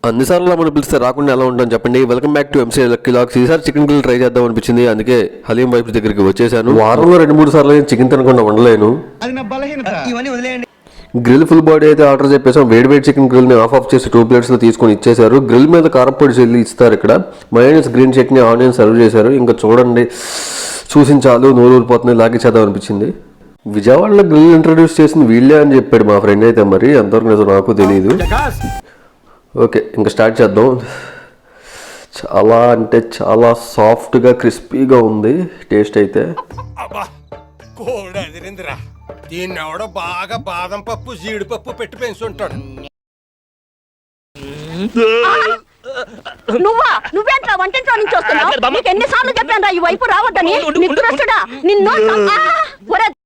అన్నిసార్లు మనం పిలిస్తే రాకుండా ఎలా ఉంటాం చెప్పండి. Welcome back to MC lucky lakhs. ఈసారి చికెన్ గ్రిల్ ట్రై చేద్దాం అనిపించింది, అందుకే హలీం వైపు దగ్గరికి వచ్చేసాను. వారంలో 2-3 సార్లు చికెన్ తినకుండా ఉండలేను. గ్రిల్ ఫుల్ బాడీ అయితే ఆర్డర్ చెప్పేసాం. వేడి చికెన్ గ్రిల్ ని ఆఫ్ చేసి 2 ప్లేట్స్ లో తీసుకొని ఇచ్చేసారు. గ్రిల్ మీద కారపొడి చెల్లి ఇస్తారు. ఇక్కడ mayonnaise, green chutney, onion serve చేశారు. ఇంకా చూడండి, చూసించాలు నోరు ఊరిపోతుంది, లాగిచ్చేద్దాం అనిపించింది. విజయవాడలో గ్రిల్ ఇంట్రడ్యూస్ చేసింది వీళ్ళే అని చెప్పాడు మా ఫ్రెండ్ అయితే. మరి ఎంతవరకు నిజం నాకు తెలియదు. ఓకే, ఇంకా స్టార్ట్ చేద్దాం. చాలా అంటే చాలా సాఫ్ట్గా క్రిస్పీగా ఉంది టేస్ట్ అయితే. దీన్ని ఎవడో బాగా బాదం పప్పు జీడిపప్పు పెట్టి పెంచుంటాడు. నువ్వేంట్రా వంటింట్లో నుంచి వస్తున్నావు? ఎన్నిసార్లు చెప్పాను రా ఈ వైపు రావద్దని. నిన్ను